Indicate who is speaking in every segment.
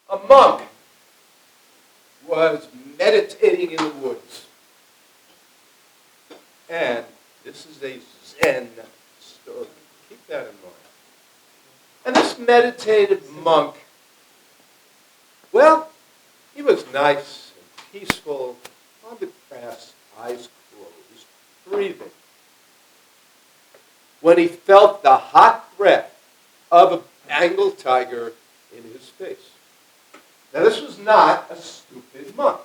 Speaker 1: A monk was meditating in the woods. And this is a Zen story. Keep that in mind. And this meditative monk, well, he was nice and peaceful on the grass, eyes closed, breathing. When he felt the hot breath of a Bengal tiger in his face. Now, this was not a stupid monk.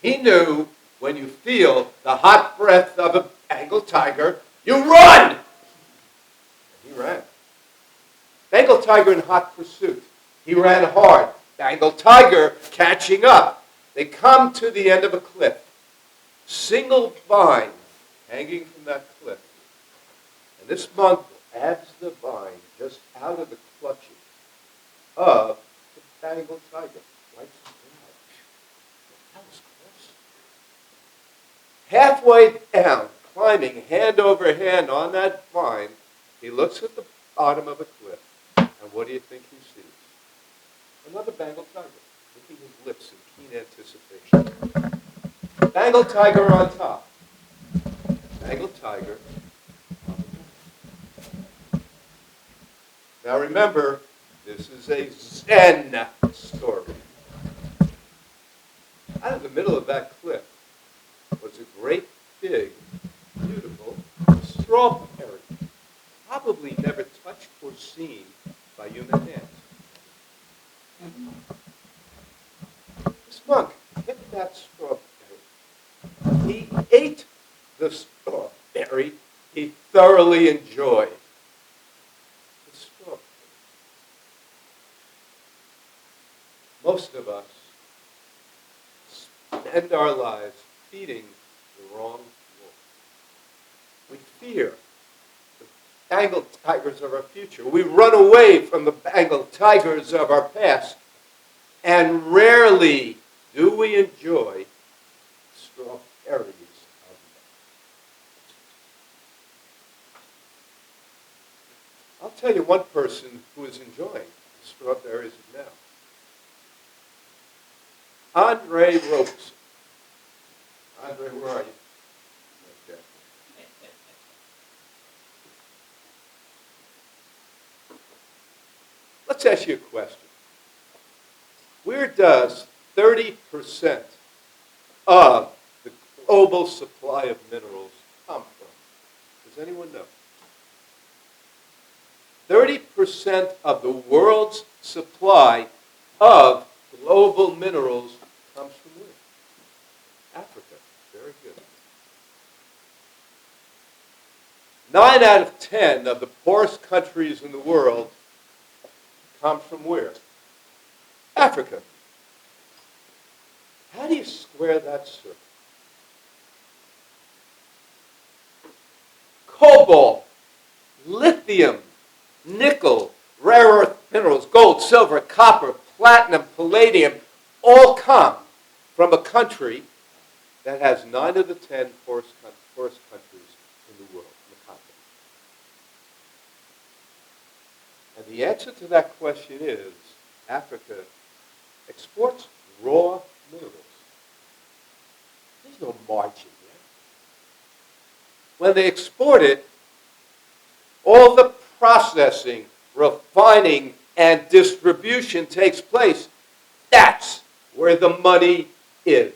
Speaker 1: He knew when you feel the hot breath of a Bengal tiger, you run! And he ran. Bengal tiger in hot pursuit. He ran hard. Bengal tiger catching up. They come to the end of a cliff. Single vine hanging from that cliff. And this monk adds the vine just out of the clutches of the Bengal tiger. Wipes it down. That was close. Halfway down, climbing hand over hand on that vine, he looks at the bottom of a cliff. And what do you think he sees? Another Bengal tiger, licking his lips in keen anticipation. Bengal tiger on top. Bengal tiger. Now remember, this is a Zen story. Out of the middle of that cliff was a great big, beautiful strawberry, probably never touched or seen by human hands. This monk picked that strawberry. He ate the strawberry he thoroughly enjoyed. The strawberry. Most of us spend our lives feeding the wrong wolf. We fear the Bengal tigers of our future. We run away from the Bengal tigers of our past. And rarely do we enjoy strawberries of life. I'll tell you one person who is enjoying the strawberries of now. Andre Roberson. Andre, where are you? Okay. Let's ask you a question. Where does 30% of the global supply of minerals come from? Does anyone know? 30% of the world's supply of global minerals comes from where? Africa. Very good. 9 out of 10 of the poorest countries in the world come from where? Africa. How do you square that circle? Cobalt, lithium, nickel, rare earth minerals, gold, silver, copper, platinum, palladium, all come from a country that has 9 of the 10 poorest countries in the world, in the continent. And the answer to that question is Africa exports raw minerals. There's no margin there. When they export it, all the processing, refining, and distribution takes place. That's where the money is.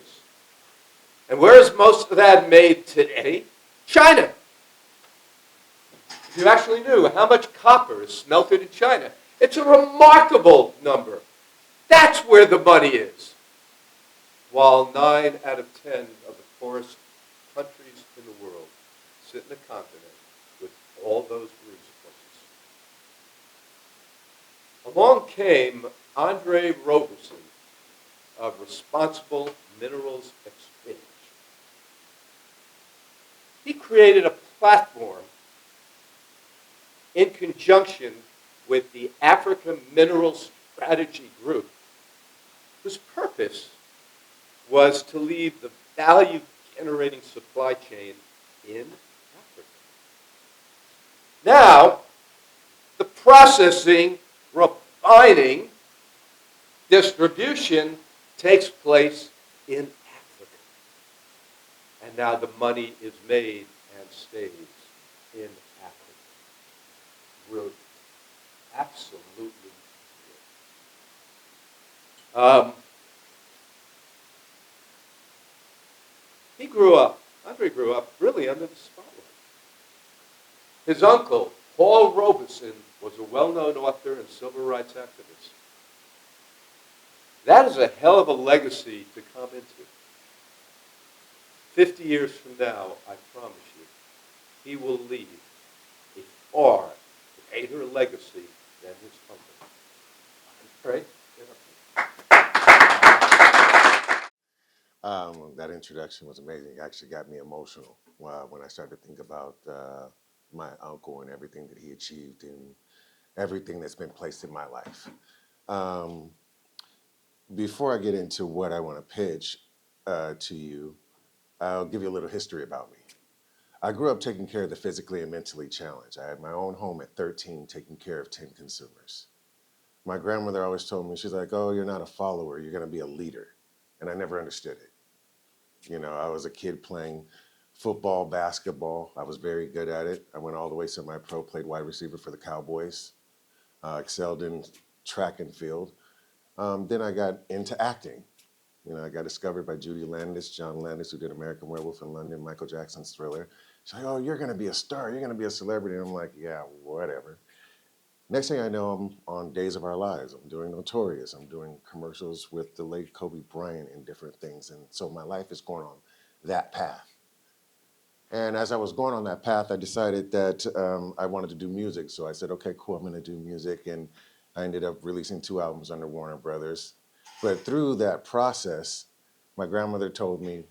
Speaker 1: And where is most of that made today? China. If you actually knew how much copper is smelted in China, it's a remarkable number. That's where the money is. While 9 out of 10 of the poorest countries in the world sit in a continent with all those resources. Along came Andre Roberson of Responsible Minerals Exchange. He created a platform in conjunction with the Africa Minerals Strategy Group, whose purpose was to leave the value-generating supply chain in Africa. Now, the processing, refining, distribution takes place in Africa. And now the money is made and stays in Africa. Brilliant. Absolutely brilliant. Andre grew up really under the spotlight. His uncle, Paul Roberson, was a well-known author and civil rights activist. That is a hell of a legacy to come into. 50 years from now, I promise you, he will leave a far greater legacy than his uncle. Right?
Speaker 2: That introduction was amazing. It actually got me emotional when I started to think about my uncle and everything that he achieved and everything that's been placed in my life. Um, Before I get into what I want to pitch to you, I'll give you a little history about me. I grew up taking care of the physically and mentally challenged. I had my own home at 13, taking care of 10 consumers. My grandmother always told me, she's like, oh, you're not a follower, you're going to be a leader. And I never understood it. You know, I was a kid playing football, basketball. I was very good at it. I went all the way semi-pro, played wide receiver for the Cowboys, excelled in track and field. Then I got into acting. You know, I got discovered by Judy Landis, John Landis, who did American Werewolf in London, Michael Jackson's Thriller. She's like, oh, you're going to be a star. You're going to be a celebrity. And I'm like, yeah, whatever. Next thing I know, I'm on Days of Our Lives. I'm doing Notorious. I'm doing commercials with the late Kobe Bryant and different things. And so my life is going on that path. And as I was going on that path, I decided that I wanted to do music. So I said, okay, cool, I'm going to do music. And I ended up releasing 2 albums under Warner Brothers. But through that process, my grandmother told me,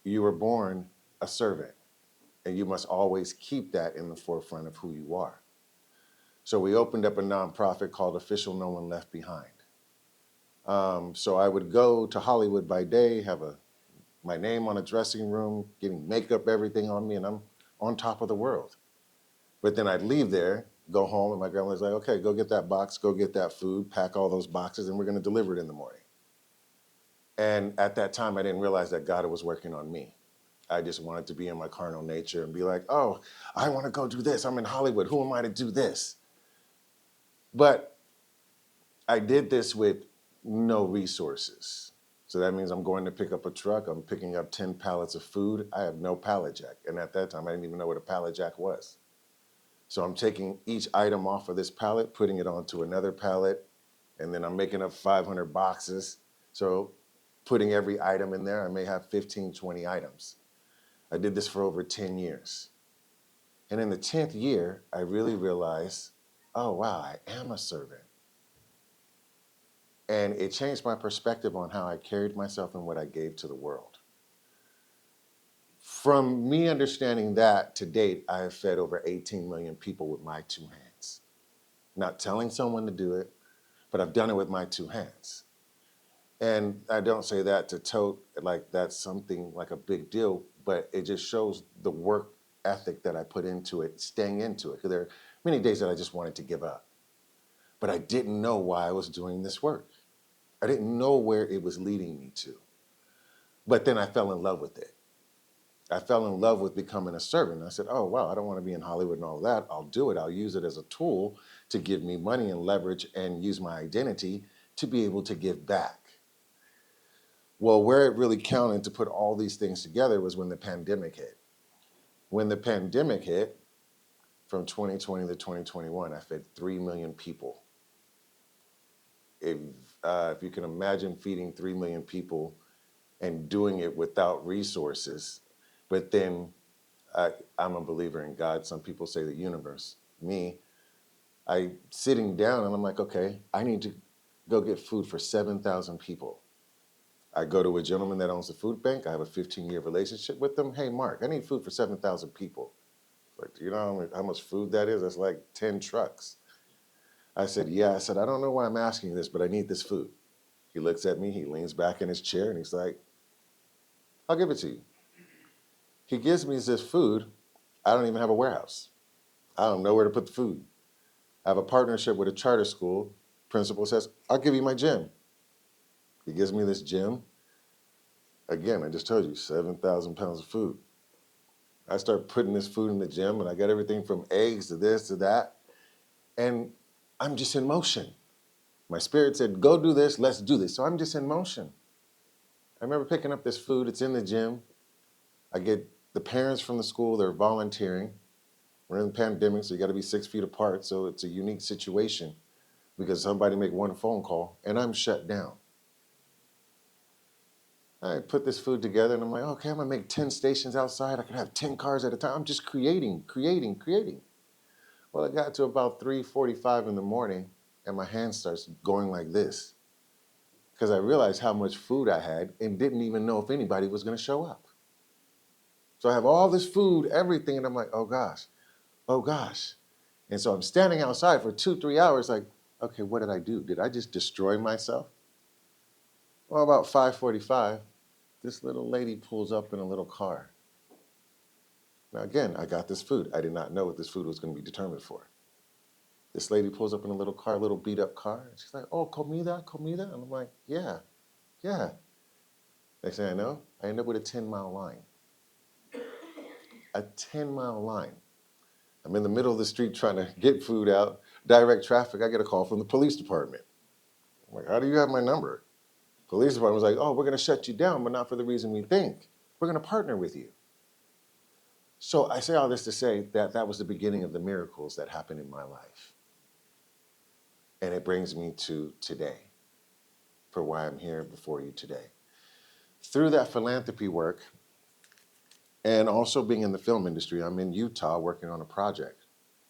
Speaker 2: you were born a servant, and you must always keep that in the forefront of who you are. So we opened up a nonprofit called Official No One Left Behind. So I would go to Hollywood by day, have my name on a dressing room, getting makeup, everything on me, and I'm on top of the world. But then I'd leave there, go home, and my grandmother's like, okay, go get that box, go get that food, pack all those boxes, and we're going to deliver it in the morning. And at that time, I didn't realize that God was working on me. I just wanted to be in my carnal nature and be like, oh, I want to go do this. I'm in Hollywood. Who am I to do this? But I did this with no resources. So that means I'm going to pick up a truck. I'm picking up 10 pallets of food. I have no pallet jack. And at that time, I didn't even know what a pallet jack was. So I'm taking each item off of this pallet, putting it onto another pallet, and then I'm making up 500 boxes. So putting every item in there, I may have 15, 20 items. I did this for over 10 years. And in the 10th year, I really realized, oh, wow, I am a servant. And it changed my perspective on how I carried myself and what I gave to the world. From me understanding that, to date, I have fed over 18 million people with my 2 hands. Not telling someone to do it, but I've done it with my 2 hands. And I don't say that to tote like that's something like a big deal, but it just shows the work ethic that I put into it, staying into it. Because there are many days that I just wanted to give up. But I didn't know why I was doing this work. I didn't know where it was leading me to. But then I fell in love with it. I fell in love with becoming a servant. I said, oh, wow, I don't want to be in Hollywood and all that. I'll do it. I'll use it as a tool to give me money and leverage and use my identity to be able to give back. Well, where it really counted to put all these things together was when the pandemic hit. When the pandemic hit, from 2020 to 2021, I fed 3 million people. If you can imagine feeding 3 million people and doing it without resources, but then I'm a believer in God. Some people say the universe. Me, I sitting down and I'm like, okay, I need to go get food for 7,000 people. I go to a gentleman that owns a food bank. I have a 15-year relationship with them. Hey, Mark, I need food for 7,000 people. Like, do you know how much food that is? That's like 10 trucks. I said, yeah. I said, I don't know why I'm asking you this, but I need this food. He looks at me, he leans back in his chair, and he's like, I'll give it to you. He gives me this food. I don't even have a warehouse. I don't know where to put the food. I have a partnership with a charter school. Principal says, I'll give you my gym. He gives me this gym. Again, I just told you, 7,000 pounds of food. I start putting this food in the gym, and I got everything from eggs to this to that. And I'm just in motion. My spirit said, go do this, let's do this. So I'm just in motion. I remember picking up this food, it's in the gym. I get the parents from the school, they're volunteering. We're in the pandemic, so you gotta be 6 feet apart. So it's a unique situation because somebody make one phone call and I'm shut down. I put this food together and I'm like, okay, I'm gonna make 10 stations outside. I can have 10 cars at a time. I'm just creating. Well, it got to about 3:45 in the morning and my hand starts going like this because I realized how much food I had and didn't even know if anybody was gonna show up. So I have all this food, everything, and I'm like, oh gosh, oh gosh. And so I'm standing outside for 2, 3 hours like, okay, what did I do? Did I just destroy myself? Well, about 5:45, this little lady pulls up in a little car. Now again, I got this food. I did not know what this food was going to be determined for. This lady pulls up in a little car, little beat up car. And she's like, oh, comida, comida? And I'm like, yeah, yeah. Next thing I know, I end up with a 10-mile line. A 10-mile line. I'm in the middle of the street trying to get food out, direct traffic. I get a call from the police department. I'm like, how do you have my number? Police department was like, oh, we're going to shut you down, but not for the reason we think. We're going to partner with you. So I say all this to say that that was the beginning of the miracles that happened in my life. And it brings me to today, for why I'm here before you today. Through that philanthropy work, and also being in the film industry, I'm in Utah working on a project,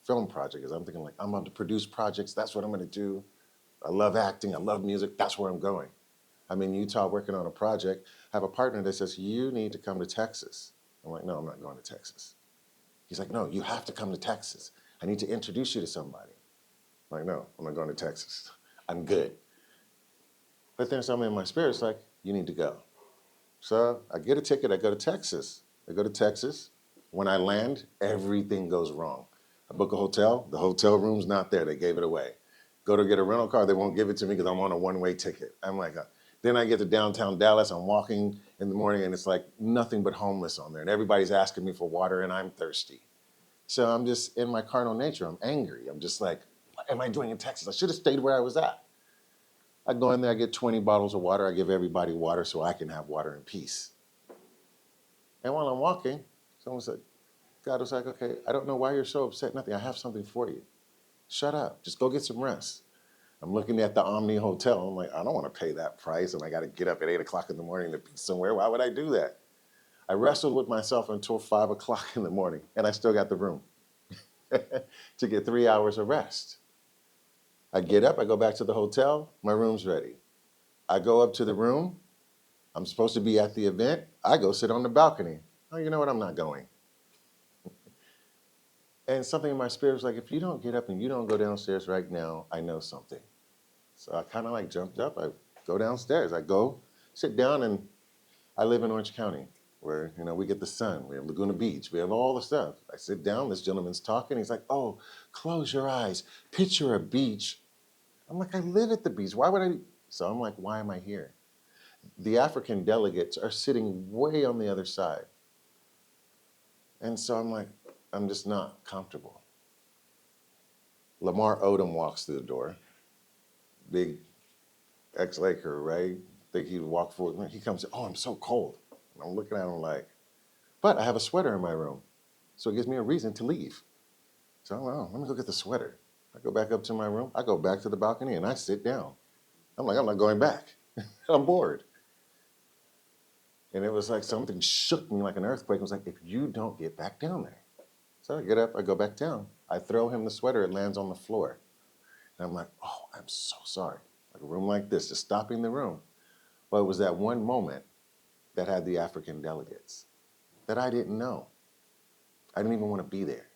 Speaker 2: film project, because I'm thinking like, I'm going to produce projects, that's what I'm going to do. I love acting, I love music, that's where I'm going. I'm in Utah working on a project, I have a partner that says, you need to come to Texas. I'm like, no, I'm not going to Texas. He's like, no, you have to come to Texas. I need to introduce you to somebody. I'm like, no, I'm not going to Texas. I'm good. But then something in my spirit's like, you need to go. So I get a ticket, I go to Texas. I go to Texas. When I land, everything goes wrong. I book a hotel, the hotel room's not there, they gave it away. Go to get a rental car, they won't give it to me because I'm on a one-way ticket. I'm like, then I get to downtown Dallas, I'm walking in the morning and it's like nothing but homeless on there. And everybody's asking me for water and I'm thirsty. So I'm just in my carnal nature, I'm angry. I'm just like, what am I doing in Texas? I should have stayed where I was at. I go in there, I get 20 bottles of water, I give everybody water so I can have water in peace. And while I'm walking, someone said, God was like, okay, I don't know why you're so upset, nothing, I have something for you. Shut up, just go get some rest. I'm looking at the Omni Hotel, I'm like, I don't want to pay that price and I got to get up at 8 o'clock in the morning to be somewhere, why would I do that? I wrestled with myself until 5 o'clock in the morning and I still got the room to get 3 hours of rest. I get up, I go back to the hotel, my room's ready. I go up to the room, I'm supposed to be at the event, I go sit on the balcony. Oh, you know what, I'm not going. And something in my spirit was like, if you don't get up and you don't go downstairs right now, I know something. So I kind of like jumped up, I go downstairs, I go sit down, and I live in Orange County where, we get the sun, we have Laguna Beach, we have all the stuff. I sit down, this gentleman's talking, he's like, oh, close your eyes, picture a beach. I'm like, I live at the beach, why would I? So I'm like, why am I here? The African delegates are sitting way on the other side. And so I'm like, I'm just not comfortable. Lamar Odom walks through the door, big ex-Laker, right? Think he'd walk forward. He comes in, oh, I'm so cold. And I'm looking at him like, but I have a sweater in my room. So it gives me a reason to leave. So I'm like, oh, let me go get the sweater. I go back up to my room. I go back to the balcony and I sit down. I'm like, I'm not going back. I'm bored. And it was like something shook me like an earthquake. It was like, if you don't get back down there. So I get up, I go back down. I throw him the sweater, it lands on the floor. And I'm like, oh, I'm so sorry. Like a room like this, just stopping the room. But it was that one moment that had the African delegates that I didn't know. I didn't even want to be there.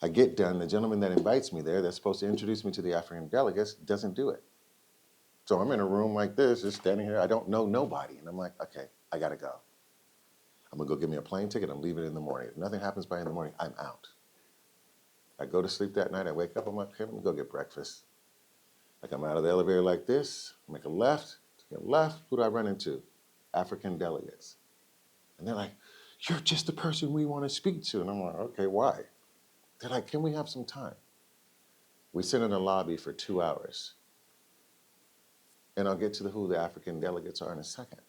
Speaker 2: I get done, the gentleman that invites me there, that's supposed to introduce me to the African delegates, doesn't do it. So I'm in a room like this, just standing here, I don't know nobody. And I'm like, okay, I gotta go. I'm gonna go get me a plane ticket, I'm leaving in the morning. If nothing happens by in the morning, I'm out. I go to sleep that night, I wake up, I'm like, okay, let me go get breakfast. I come out of the elevator like this, make a left, take a left. Who do I run into? African delegates. And they're like, you're just the person we want to speak to. And I'm like, okay, why? They're like, can we have some time? We sit in the lobby for 2 hours. And I'll get to who the African delegates are in a second.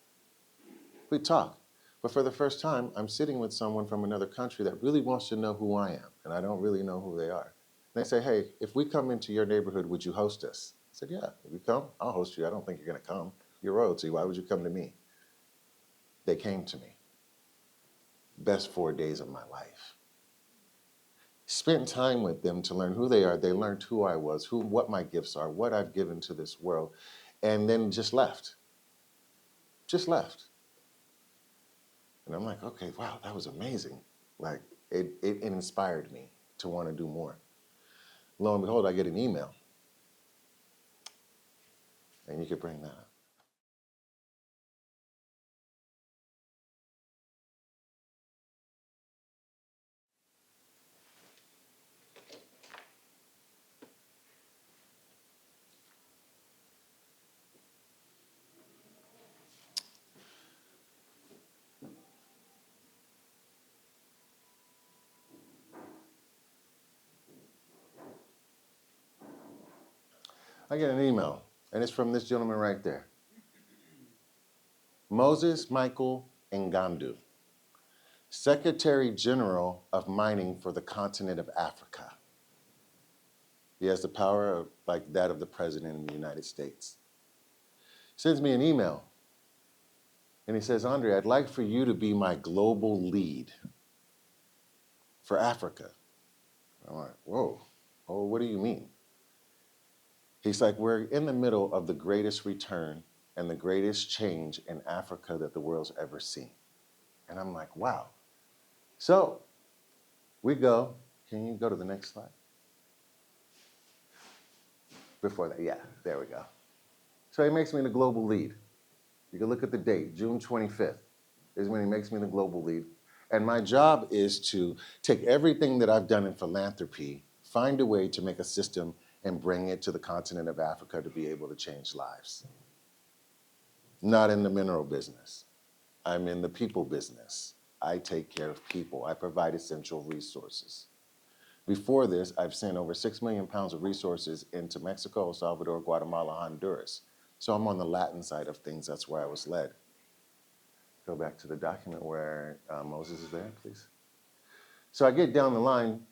Speaker 2: We talk. But for the first time, I'm sitting with someone from another country that really wants to know who I am. And I don't really know who they are. And they say, hey, if we come into your neighborhood, would you host us? I said, yeah, if you come, I'll host you. I don't think you're going to come. You're royalty. Why would you come to me? They came to me. Best 4 days of my life. Spent time with them to learn who they are. They learned who I was, what my gifts are, what I've given to this world, and then just left. Just left. And I'm like, okay, wow, that was amazing. Like, it inspired me to want to do more. Lo and behold, I get an email. And you could bring that up. I get an email, and it's from this gentleman right there. Moses Michael Ngandu, Secretary General of Mining for the continent of Africa. He has the power like that of the President in the United States. Sends me an email, and he says, Andre, I'd like for you to be my global lead for Africa. I'm like, whoa, oh, what do you mean? He's like, we're in the middle of the greatest return and the greatest change in Africa that the world's ever seen. And I'm like, wow. So we go. Can you go to the next slide? Before that, yeah, there we go. So he makes me the global lead. You can look at the date, June 25th is when he makes me the global lead. And my job is to take everything that I've done in philanthropy, find a way to make a system and bring it to the continent of Africa to be able to change lives. Not in the mineral business. I'm in the people business. I take care of people. I provide essential resources. Before this, I've sent over 6 million pounds of resources into Mexico, El Salvador, Guatemala, Honduras. So I'm on the Latin side of things. That's where I was led. Go back to the document where Moses is there, please. So I get down the line,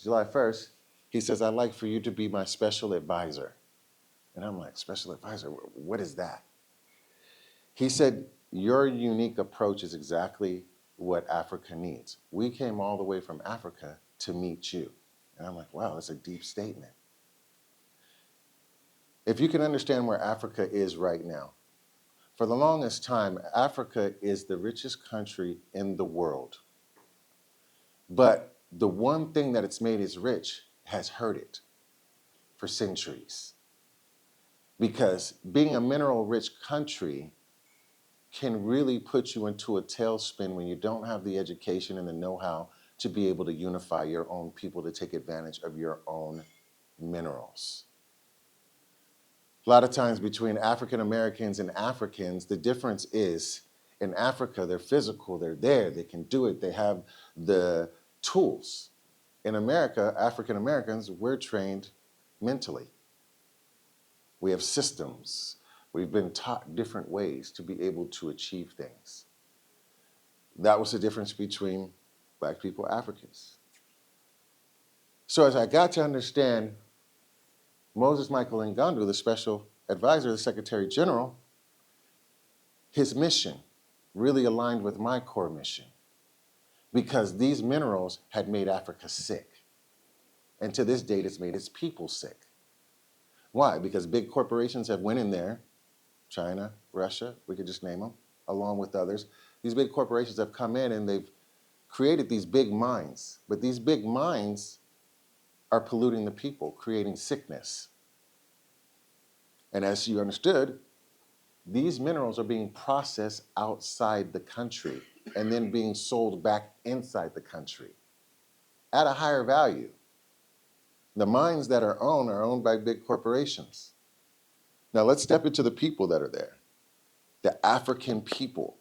Speaker 2: July 1st, he says, I'd like for you to be my special advisor. And I'm like, special advisor, what is that? He said, your unique approach is exactly what Africa needs. We came all the way from Africa to meet you. And I'm like, wow, that's a deep statement. If you can understand where Africa is right now, for the longest time, Africa is the richest country in the world. But the one thing that it's made is rich has hurt it for centuries. Because being a mineral-rich country can really put you into a tailspin when you don't have the education and the know-how to be able to unify your own people to take advantage of your own minerals. A lot of times between African Americans and Africans, the difference is in Africa, they're physical, they're there, they can do it, they have the tools. In America, African Americans, we're trained mentally. We have systems. We've been taught different ways to be able to achieve things. That was the difference between Black people, Africans. So as I got to understand Moses Michael Ngandu, the special advisor, the Secretary General, his mission really aligned with my core mission because these minerals had made Africa sick. And to this date, it's made its people sick. Why? Because big corporations have went in there, China, Russia, we could just name them, along with others. These big corporations have come in and they've created these big mines, but these big mines are polluting the people, creating sickness. And as you understood, these minerals are being processed outside the country and then being sold back inside the country at a higher value The mines that are owned by big corporations. Now let's step into the people that are there. The African people.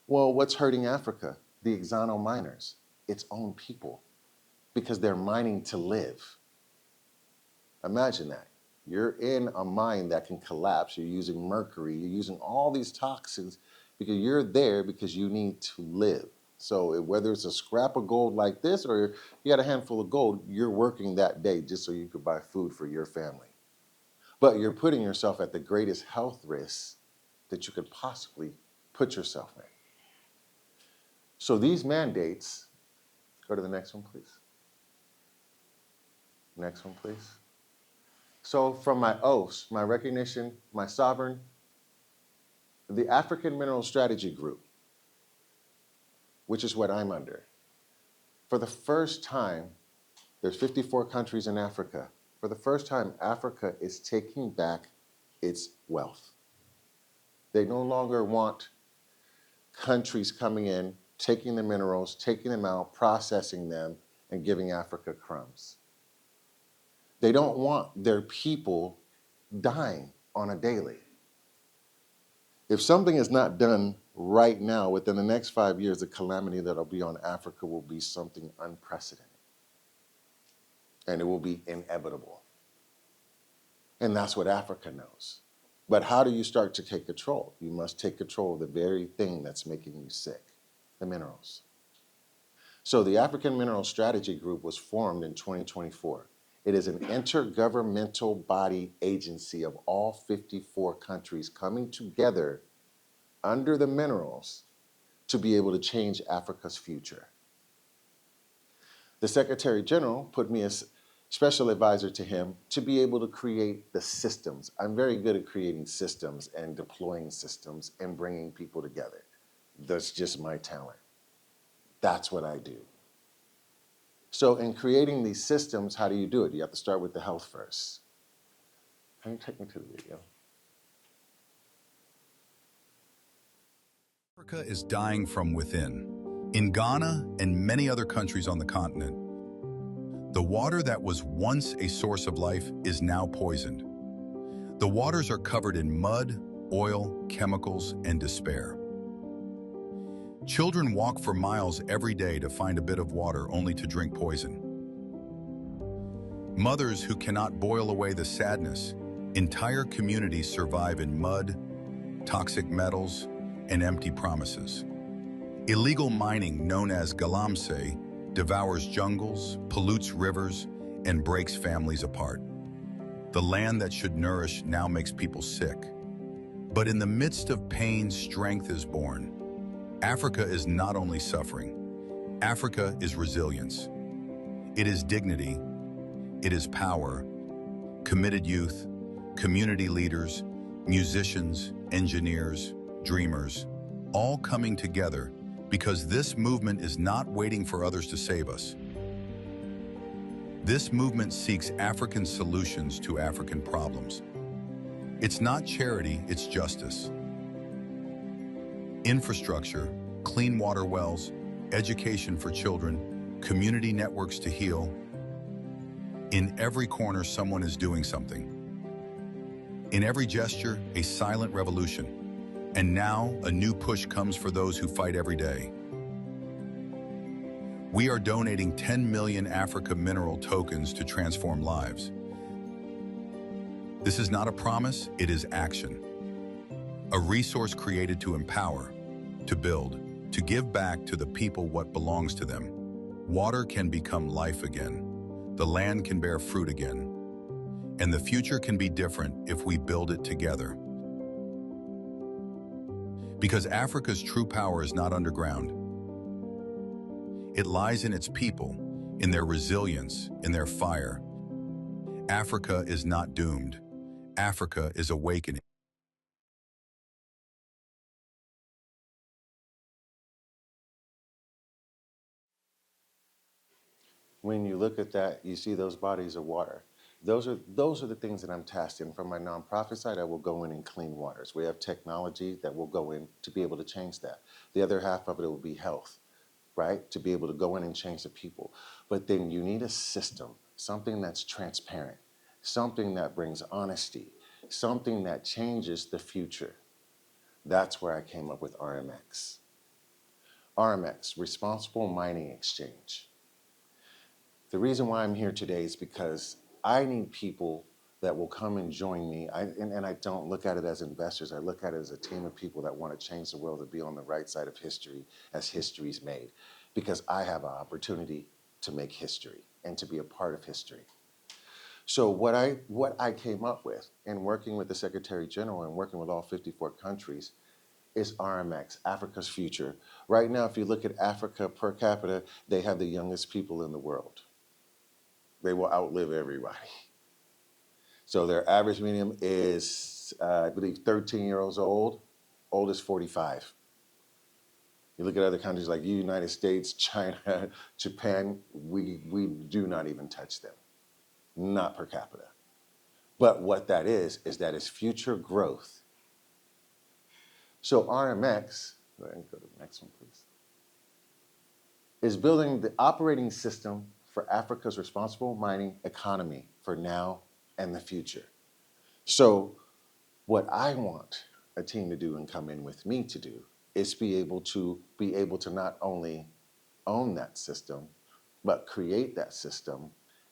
Speaker 2: Well, what's hurting Africa? The exono miners, its own people, because they're mining to live. Imagine that. You're in a mine that can collapse. You're using mercury. You're using all these toxins because you're there because you need to live. So whether it's a scrap of gold like this or you got a handful of gold, you're working that day just so you could buy food for your family. But you're putting yourself at the greatest health risk that you could possibly put yourself in. So these mandates, go to the next one, please. Next one, please. So from my oaths, my recognition, my sovereign, the African Mineral Strategy Group, which is what I'm under, for the first time, there's 54 countries in Africa. For the first time, Africa is taking back its wealth. They no longer want countries coming in, taking the minerals, taking them out, processing them, and giving Africa crumbs. They don't want their people dying on a daily. If something is not done right now, within the next 5 years, the calamity that'll be on Africa will be something unprecedented. And it will be inevitable. And that's what Africa knows. But how do you start to take control? You must take control of the very thing that's making you sick, the minerals. So the African Mineral Strategy Group was formed in 2024. It is an intergovernmental body agency of all 54 countries coming together under the minerals to be able to change Africa's future. The Secretary General put me as special advisor to him to be able to create the systems. I'm very good at creating systems and deploying systems and bringing people together. That's just my talent. That's what I do. So in creating these systems, how do you do it? You have to start with the health first. Can you take me to the video?
Speaker 3: Africa is dying from within. In Ghana and many other countries on the continent, the water that was once a source of life is now poisoned. The waters are covered in mud, oil, chemicals, and despair. Children walk for miles every day to find a bit of water only to drink poison. Mothers who cannot boil away the sadness, entire communities survive in mud, toxic metals, and empty promises. Illegal mining known as galamsey devours jungles, pollutes rivers, and breaks families apart. The land that should nourish now makes people sick. But in the midst of pain, strength is born. Africa is not only suffering. Africa is resilience. It is dignity. It is power. Committed youth, community leaders, musicians, engineers, dreamers, all coming together because this movement is not waiting for others to save us. This movement seeks African solutions to African problems. It's not charity, it's justice. Infrastructure, clean water wells, education for children, community networks to heal. In every corner, someone is doing something. In every gesture, a silent revolution. And now, a new push comes for those who fight every day. We are donating 10 million Africa mineral tokens to transform lives. This is not a promise, it is action. A resource created to empower, to build, to give back to the people what belongs to them. Water can become life again. The land can bear fruit again. And the future can be different if we build it together. Because Africa's true power is not underground. It lies in its people, in their resilience, in their fire. Africa is not doomed. Africa is awakening.
Speaker 2: When you look at that, you see those bodies of water. Those are the things that I'm tasked in. From my nonprofit side, I will go in and clean waters. We have technology that will go in to be able to change that. The other half of it will be health, right? To be able to go in and change the people. But then you need a system. something that's transparent, something that brings honesty, something that changes the future. That's where I came up with RMX. RMX, Responsible Mining Exchange. The reason why I'm here today is because I need people that will come and join me. And I don't look at it as investors. I look at it as a team of people that want to change the world, to be on the right side of history as history's made. Because I have an opportunity to make history and to be a part of history. So what I came up with in working with the Secretary General and working with all 54 countries is RMX, Africa's Future. Right now, if you look at Africa per capita, they have the youngest people in the world. They will outlive everybody. So their average median is, I believe, 13 years old. Oldest 45. You look at other countries like the United States, China, Japan, we do not even touch them, not per capita. But what that is that it's future growth. So RMX, go ahead and go to the next one, please, is building the operating system for Africa's responsible mining economy for now and the future. So what I want a team to do and come in with me to do is be able to not only own that system, but create that system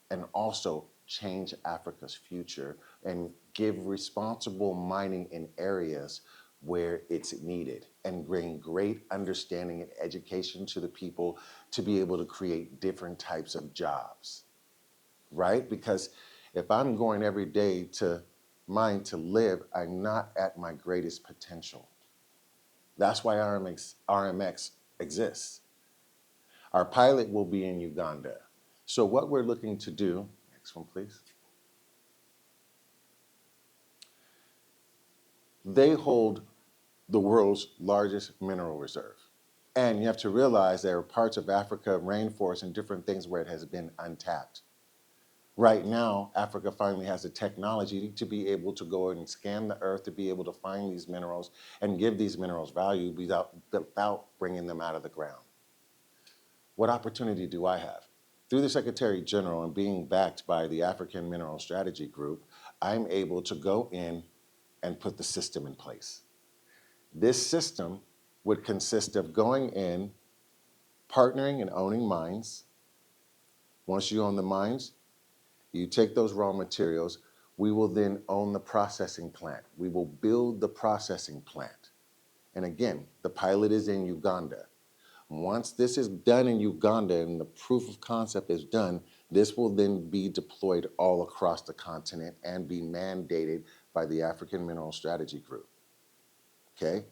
Speaker 2: and also change Africa's future and give responsible mining in areas where it's needed and bring great understanding and education to the people to be able to create different types of jobs, right? Because if I'm going every day to mine to live, I'm not at my greatest potential. That's why RMX exists. Our pilot will be in Uganda. So what we're looking to do, next one please. They hold the world's largest mineral reserve. And you have to realize there are parts of Africa, rainforests and different things where it has been untapped. Right now, Africa finally has the technology to be able to go and scan the earth, to be able to find these minerals and give these minerals value without bringing them out of the ground. What opportunity do I have? Through the Secretary General and being backed by the African Mineral Strategy Group, I'm able to go in and put the system in place. This system would consist of going in, partnering and owning mines. Once you own the mines, you take those raw materials, we will then own the processing plant. We will build the processing plant. And again, the pilot is in Uganda. Once this is done in Uganda and the proof of concept is done, this will then be deployed all across the continent and be mandated by the African Mineral Strategy Group. Okay?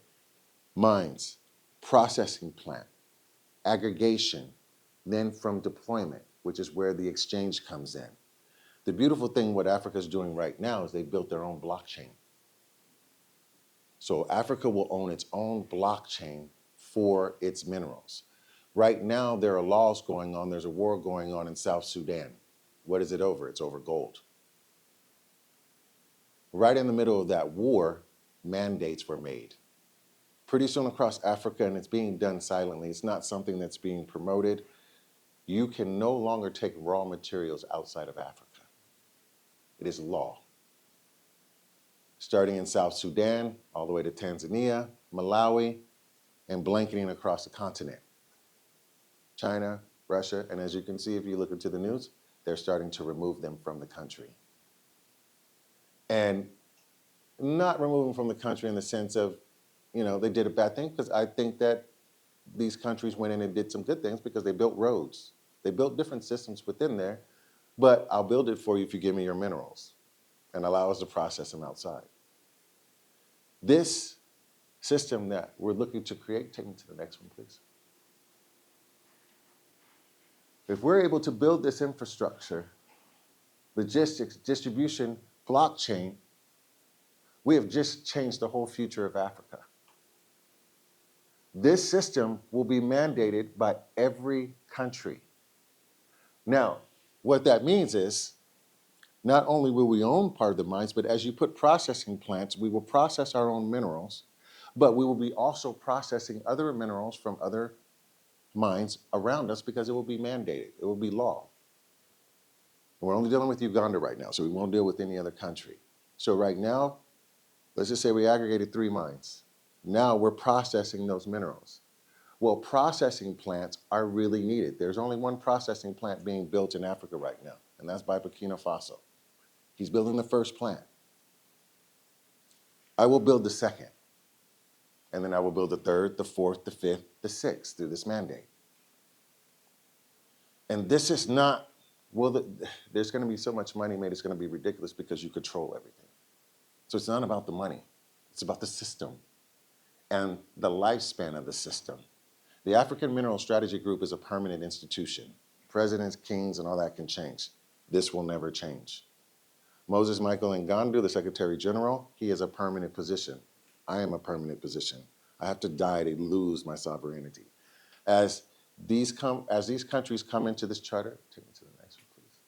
Speaker 2: Mines, processing plant, aggregation, then from deployment, which is where the exchange comes in. The beautiful thing what Africa is doing right now is they built their own blockchain. So Africa will own its own blockchain for its minerals. Right now, there are laws going on. There's a war going on in South Sudan. What is it over? It's over gold. Right in the middle of that war, mandates were made. Pretty soon across Africa, and it's being done silently. It's not something that's being promoted. You can no longer take raw materials outside of Africa. It is law. Starting in South Sudan, all the way to Tanzania, Malawi, and blanketing across the continent. China, Russia, and as you can see if you look into the news, they're starting to remove them from the country. And not remove them from the country in the sense of, they did a bad thing, because I think that these countries went in and did some good things because they built roads. They built different systems within there, but I'll build it for you if you give me your minerals and allow us to process them outside. This system that we're looking to create, take me to the next one, please. If we're able to build this infrastructure, logistics, distribution, blockchain, we have just changed the whole future of Africa. This system will be mandated by every country. Now, what that means is, not only will we own part of the mines, but as you put processing plants, we will process our own minerals, but we will be also processing other minerals from other mines around us because it will be mandated. It will be law. We're only dealing with Uganda right now, so we won't deal with any other country. So right now, let's just say we aggregated 3 mines. Now we're processing those minerals. Well, processing plants are really needed. There's only one processing plant being built in Africa right now, and that's by Burkina Faso. He's building the first plant. I will build the second, and then I will build the third, the fourth, the fifth, the sixth through this mandate. And this is not, well, there's going to be so much money made, it's going to be ridiculous because you control everything. So it's not about the money, it's about the system and the lifespan of the system. The African Mineral Strategy Group is a permanent institution. Presidents, kings, and all that can change. This will never change. Moses Michael Ngandu, the Secretary General, he is a permanent position. I am a permanent position. I have to die to lose my sovereignty. As these countries come into this charter, take me to the next one, please.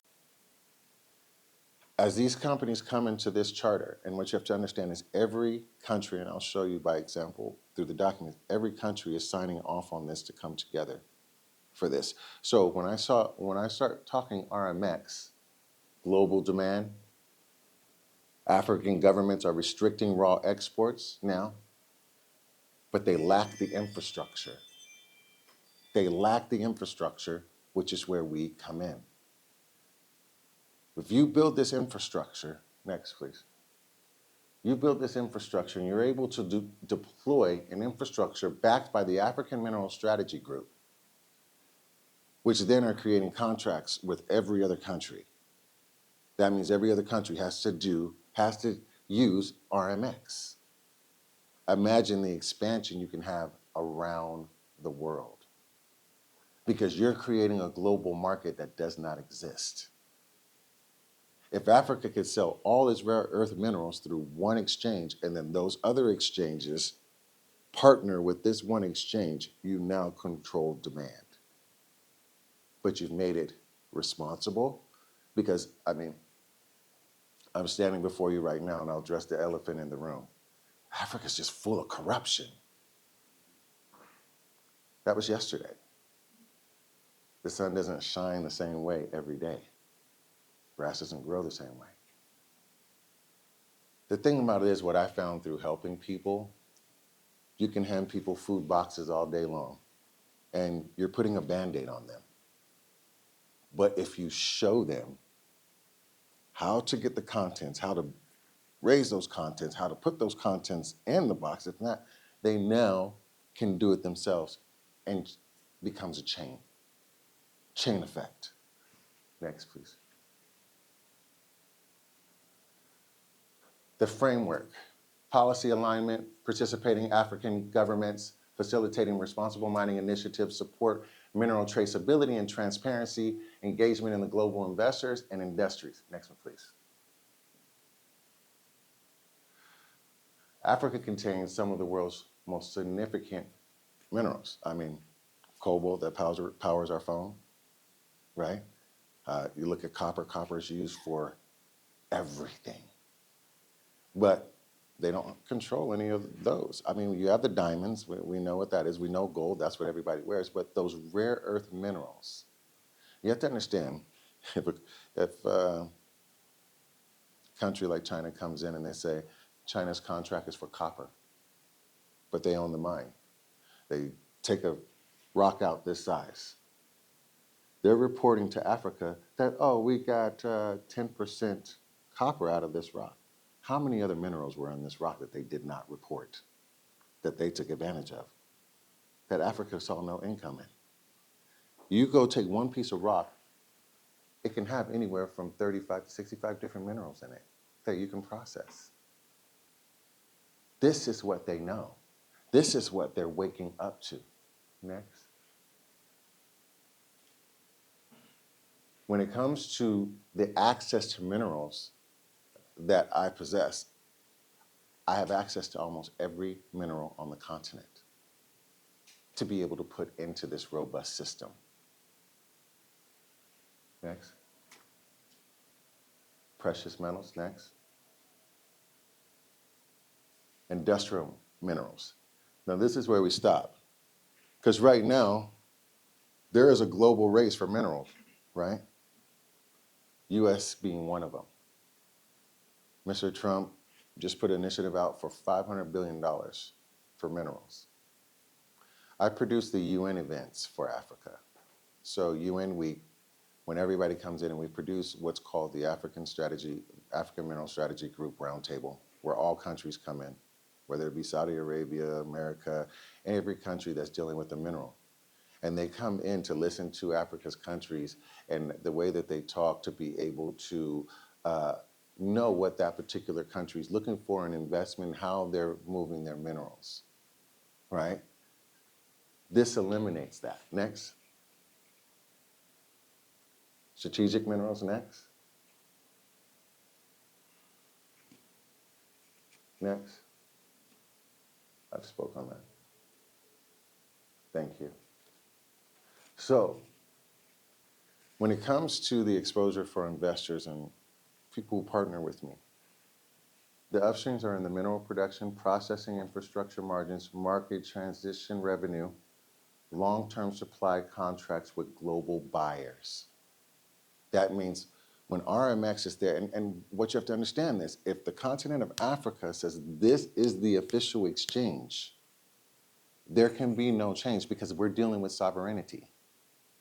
Speaker 2: As these companies come into this charter, and what you have to understand is every country, and I'll show you by example through the documents, every country is signing off on this to come together for this. So when I start talking RMX, global demand, African governments are restricting raw exports now, but they lack the infrastructure. They lack the infrastructure, which is where we come in. If you build this infrastructure, next please. You build this infrastructure and you're able to deploy an infrastructure backed by the African Mineral Strategy Group, which then are creating contracts with every other country. That means every other country has to use RMX. Imagine the expansion you can have around the world because you're creating a global market that does not exist. If Africa could sell all its rare earth minerals through one exchange and then those other exchanges partner with this one exchange, you now control demand. But you've made it responsible because, I mean, I'm standing before you right now and I'll address the elephant in the room. Africa's just full of corruption. That was yesterday. The sun doesn't shine the same way every day. Grass doesn't grow the same way. The thing about it is what I found through helping people, you can hand people food boxes all day long and you're putting a Band-Aid on them. But if you show them how to get the contents, how to raise those contents, how to put those contents in the box, if not, they now can do it themselves and becomes a chain effect. Next, please. The framework, policy alignment, participating African governments, facilitating responsible mining initiatives, support mineral traceability and transparency, engagement in the global investors and industries. Next one, please. Africa contains some of the world's most significant minerals. I mean, cobalt that powers our phone, right? You look at copper, copper is used for everything. But they don't control any of those. I mean, you have the diamonds, we know what that is. We know gold, that's what everybody wears. But those rare earth minerals, you have to understand, if a country like China comes in and they say, China's contract is for copper, but they own the mine. They take a rock out this size. They're reporting to Africa that, oh, we got 10% copper out of this rock. How many other minerals were in this rock that they did not report, that they took advantage of, that Africa saw no income in? You go take one piece of rock, it can have anywhere from 35 to 65 different minerals in it that you can process. This is what they know. This is what they're waking up to. Next. When it comes to the access to minerals that I possess, I have access to almost every mineral on the continent to be able to put into this robust system. Next. Precious metals, next. Industrial minerals. Now this is where we stop. Because right now, there is a global race for minerals, right? US being one of them. Mr. Trump just put an initiative out for $500 billion for minerals. I produce the UN events for Africa. So UN Week, when everybody comes in and we produce what's called the African Mineral Strategy Group Roundtable, where all countries come in, whether it be Saudi Arabia, America, every country that's dealing with a mineral. And they come in to listen to Africa's countries and the way that they talk to be able to know what that particular country is looking for in investment, how they're moving their minerals, right? This eliminates that. Next. Strategic minerals, next. Next. I've spoken on that. Thank you. So, when it comes to the exposure for investors and people who partner with me, the upstreams are in the mineral production, processing infrastructure margins, market transition revenue, long-term supply contracts with global buyers. That means when RMX is there, and what you have to understand is, if the continent of Africa says this is the official exchange, there can be no change because we're dealing with sovereignty.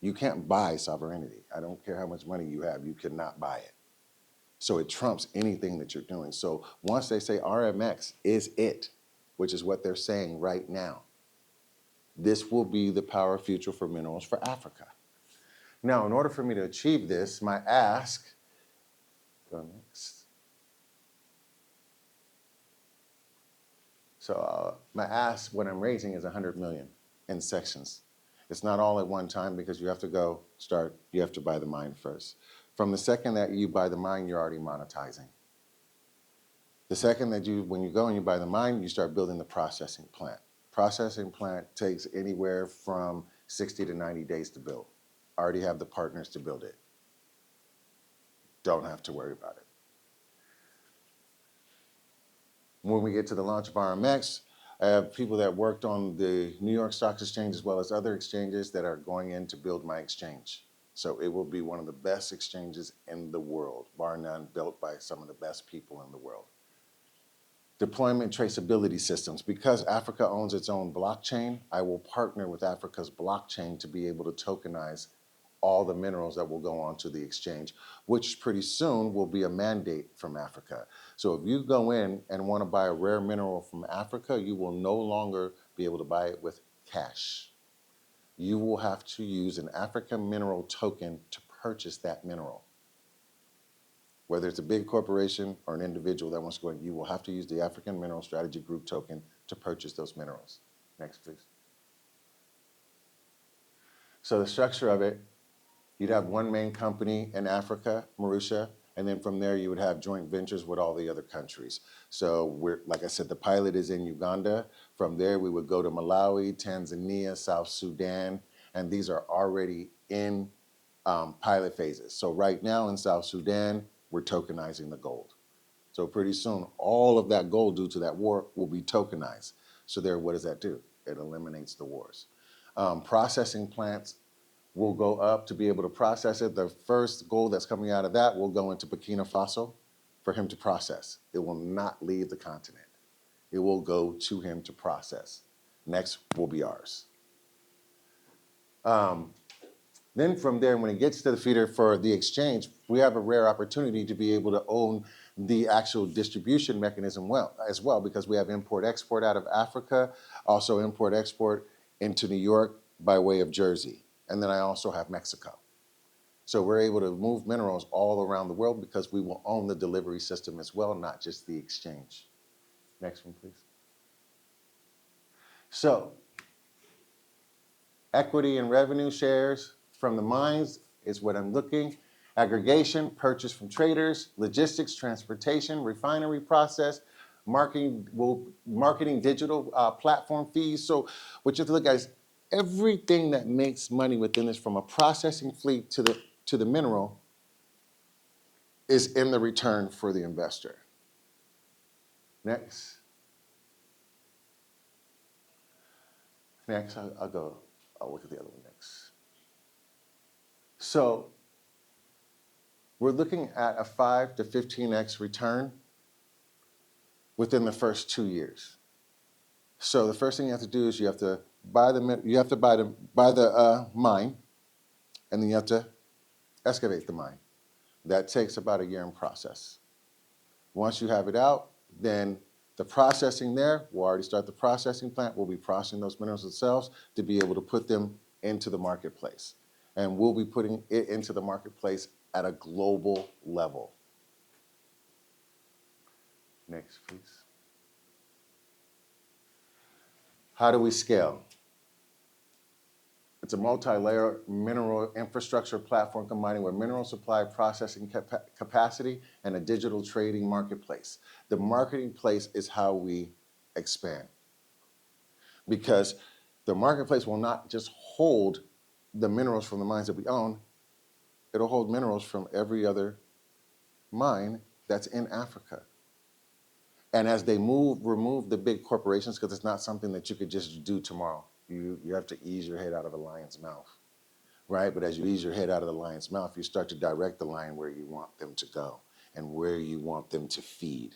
Speaker 2: You can't buy sovereignty. I don't care how much money you have, you cannot buy it. So it trumps anything that you're doing. So once they say RMX is it, which is what they're saying right now, this will be the power future for minerals for Africa. Now, in order for me to achieve this, my ask, go next. So my ask, what I'm raising is 100 million in sections. It's not all at one time because you have to you have to buy the mine first. From the second that you buy the mine, you're already monetizing. The second that when you go and you buy the mine, you start building the processing plant. Processing plant takes anywhere from 60 to 90 days to build. I already have the partners to build it. Don't have to worry about it. When we get to the launch of RMX, I have people that worked on the New York Stock Exchange as well as other exchanges that are going in to build my exchange. So it will be one of the best exchanges in the world, bar none, built by some of the best people in the world. Deployment traceability systems. Because Africa owns its own blockchain, I will partner with Africa's blockchain to be able to tokenize all the minerals that will go onto the exchange, which pretty soon will be a mandate from Africa. So if you go in and want to buy a rare mineral from Africa, you will no longer be able to buy it with cash. You will have to use an African mineral token to purchase that mineral. Whether it's a big corporation or an individual that wants to go in, you will have to use the African Mineral Strategy Group token to purchase those minerals. Next, please. So the structure of it, you'd have one main company in Africa, Marusha, and then from there you would have joint ventures with all the other countries. So like I said, the pilot is in Uganda. From there we would go to Malawi, Tanzania, South Sudan, and these are already in pilot phases. So right now in South Sudan, we're tokenizing the gold. So pretty soon, all of that gold due to that war will be tokenized. So there, what does that do? It eliminates the wars. Processing plants will go up to be able to process it. The first gold that's coming out of that will go into Burkina Faso for him to process. It will not leave the continent. It will go to him to process. Next will be ours. Then from there, when it gets to the feeder for the exchange, we have a rare opportunity to be able to own the actual distribution mechanism as well, because we have import-export out of Africa, also import-export into New York by way of Jersey. And then I also have Mexico. So we're able to move minerals all around the world because we will own the delivery system as well, not just the exchange. Next one, please. So equity and revenue shares from the mines is what I'm looking. Aggregation, purchase from traders, logistics, transportation, refinery process, marketing digital platform fees. So what you have to look at is everything that makes money within this, from a processing fleet to the mineral, is in the return for the investor. Next. Next, I'll look at the other one next. So we're looking at a 5 to 15x return within the first 2 years. So the first thing you have to do is you have to buy the mine, and then you have to excavate the mine. That takes about a year in process. Once you have it out, then the processing there, we'll already start the processing plant. We'll be processing those minerals themselves to be able to put them into the marketplace. And we'll be putting it into the marketplace at a global level. Next, please. How do we scale? It's a multi-layer mineral infrastructure platform combining with mineral supply processing capacity and a digital trading marketplace. The marketplace is how we expand, because the marketplace will not just hold the minerals from the mines that we own, it'll hold minerals from every other mine that's in Africa. And as they remove the big corporations, because it's not something that you could just do tomorrow. You have to ease your head out of the lion's mouth, right? But as you ease your head out of the lion's mouth, you start to direct the lion where you want them to go and where you want them to feed.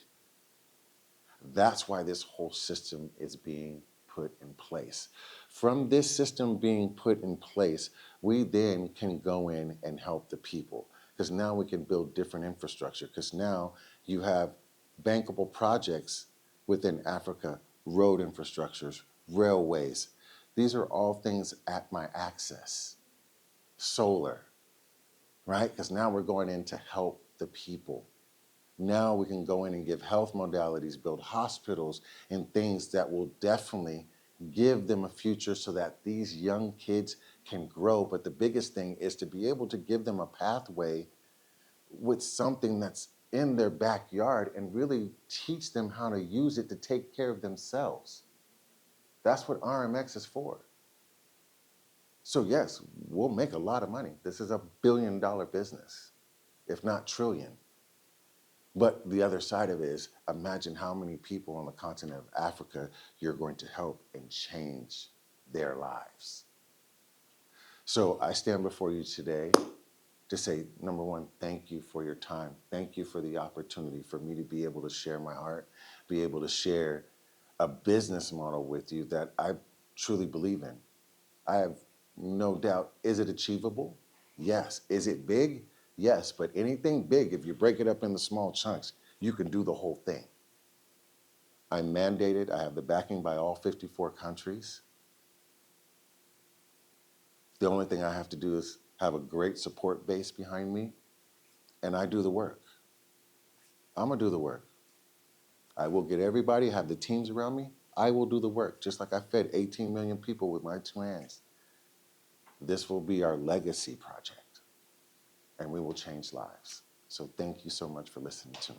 Speaker 2: That's why this whole system is being put in place. From this system being put in place, we then can go in and help the people, because now we can build different infrastructure, because now you have bankable projects within Africa, road infrastructures, railways. These are all things at my access. Solar, right? Because now we're going in to help the people. Now we can go in and give health modalities, build hospitals, and things that will definitely give them a future so that these young kids can grow. But the biggest thing is to be able to give them a pathway with something that's in their backyard and really teach them how to use it to take care of themselves. That's what RMX is for. So yes, we'll make a lot of money. This is $1 billion business, if not trillion. But the other side of it is, imagine how many people on the continent of Africa you're going to help and change their lives. So I stand before you today to say, number one, thank you for your time. Thank you for the opportunity for me to be able to share my heart, be able to share a business model with you that I truly believe in. I have no doubt. Is it achievable? Yes. Is it big? Yes. But anything big, if you break it up into small chunks, you can do the whole thing. I'm mandated. I have the backing by all 54 countries. The only thing I have to do is have a great support base behind me, and I do the work. I'm going to do the work. I will get everybody, have the teams around me. I will do the work, just like I fed 18 million people with my 2 hands. This will be our legacy project, and we will change lives. So thank you so much for listening to me.